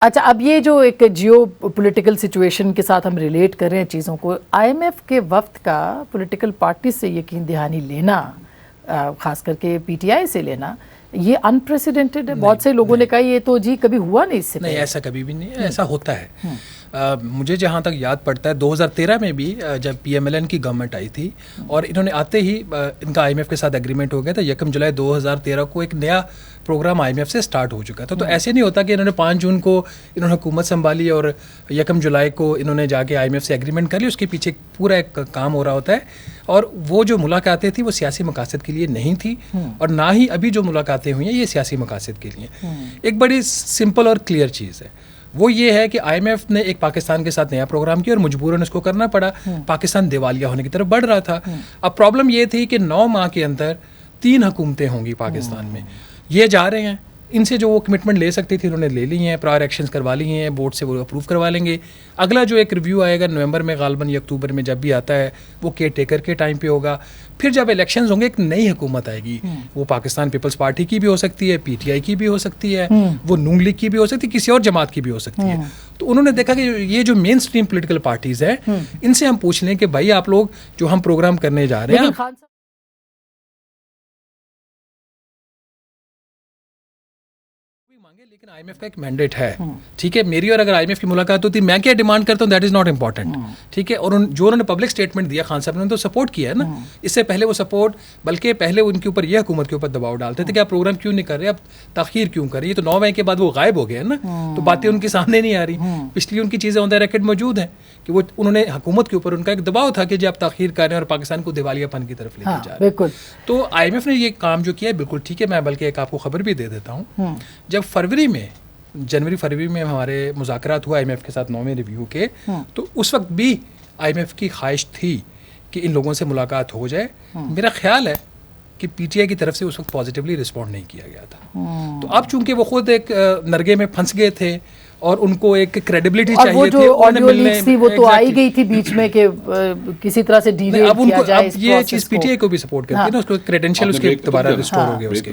अच्छा, अब ये जो एक जियो पॉलिटिकल सिचुएशन के साथ हम रिलेट कर रहे हैं चीज़ों को, आईएमएफ के वक्त का पॉलिटिकल पार्टी से यकीन दहानी लेना, खास करके पीटीआई से लेना, ये अनप्रेसिडेंटेड है। बहुत से लोगों ने कहा ये तो जी कभी हुआ नहीं इससे नहीं, ऐसा कभी भी नहीं है, ऐसा होता है। मुझे जहाँ तक याद पड़ता है 2013 में भी जब पीएमएलएन की गवर्नमेंट आई थी और इन्होंने आते ही इनका आईएमएफ के साथ एग्रीमेंट हो गया था। 1 जुलाई 2013 को एक नया प्रोग्राम आईएमएफ से स्टार्ट हो चुका था। तो ऐसे नहीं होता कि इन्होंने 5 जून को इन्होंने हुकूमत संभाली और 1 जुलाई को इन्होंने जाके आईएमएफ से एग्रीमेंट कर ली। उसके पीछे पूरा एक काम हो रहा होता है और वो जो मुलाकातें थी वो सियासी मकासद के लिए नहीं थी और ना ही अभी जो मुलाकातें हुई हैं ये सियासी मकासद के लिए। एक बड़ी सिंपल और क्लियर चीज़ है, वो ये है कि आईएमएफ ने एक पाकिस्तान के साथ नया प्रोग्राम किया और मजबूरन इसको करना पड़ा। पाकिस्तान दिवालिया होने की तरफ बढ़ रहा था। अब प्रॉब्लम ये थी कि 9 माह के अंदर 3 हुकूमतें होंगी पाकिस्तान में। ये जा रहे हैं, इनसे जो वो कमिटमेंट ले सकती थी उन्होंने ले ली हैं, प्रायर एक्शंस करवा ली हैं, बोर्ड से वो अप्रूव करवा लेंगे। अगला जो एक रिव्यू आएगा नवंबर में गालबन या अक्टूबर में जब भी आता है वो केयर टेकर के टाइम पे होगा। फिर जब इलेक्शंस होंगे एक नई हुकूमत आएगी, वो पाकिस्तान पीपल्स पार्टी की भी हो सकती है, पीटीआई की भी हो सकती है, वो नून लीग की भी हो सकती है, किसी और जमात की भी हो सकती है। तो उन्होंने देखा कि ये जो मेन स्ट्रीम पोलिटिकल पार्टीज हैं इनसे हम पूछ लें कि भाई आप लोग जो हम प्रोग्राम करने जा रहे हैं, लेकिन आईएमएफ का एक मैंडेट है, ठीक है। मेरी और अगर आईएमएफ की मुलाकात होती, मैं क्या डिमांड करता हूँ दैट इज नॉट इंपॉर्टेंट, ठीक है। और जो उन्होंने पब्लिक स्टेटमेंट दिया खान साहब ने तो सपोर्ट किया है ना। इससे पहले वो सपोर्ट, बल्कि पहले उनके ऊपर यह हुकूमत के ऊपर दबाव डालते थे कि आप प्रोग्राम क्यों नहीं कर रहे, आप ताखीर क्यों कर रहे। ये तो 9 मई के बाद वो गायब हो गए ना, तो बातें उनके सामने नहीं आ रही। पिछली उनकी चीज़ें ऑन द रिकॉर्ड मौजूद हैं कि वो उन्होंने हुकूमत के ऊपर उनका एक दबाव था कि जब आप ताखीर कर रहे हैं और पाकिस्तान को दिवालियापन की तरफ लेकर जा रहे हैं। तो आईएमएफ ने ये काम जो किया है बिल्कुल ठीक है। मैं बल्कि एक आपको खबर भी दे देता हूँ, जब जनवरी फरवरी में हमारे मुज़ाकरात हुआ आईएमएफ के साथ 9वें रिव्यू के, तो उस वक्त भी आईएमएफ की ख्वाहिश थी कि इन लोगों से मुलाकात हो जाए। मेरा ख्याल है कि पीटीआई की तरफ से उस वक्त पॉजिटिवली रिस्पॉन्ड नहीं किया गया था। तो अब चूंकि वो खुद एक नरगे में फंस गए थे और उनको एक क्रेडिबिलिटी चाहिए वो जो ऑडियो लीक्स थी वो तो आई गई थी बीच में कि किसी तरह से डिवेट किया जाए। अब ये चीज़ पीटीआई को भी सपोर्ट करती है ना, उसको क्रेडेंशियल उसके दोबारा रिस्टोर हो गया उसके।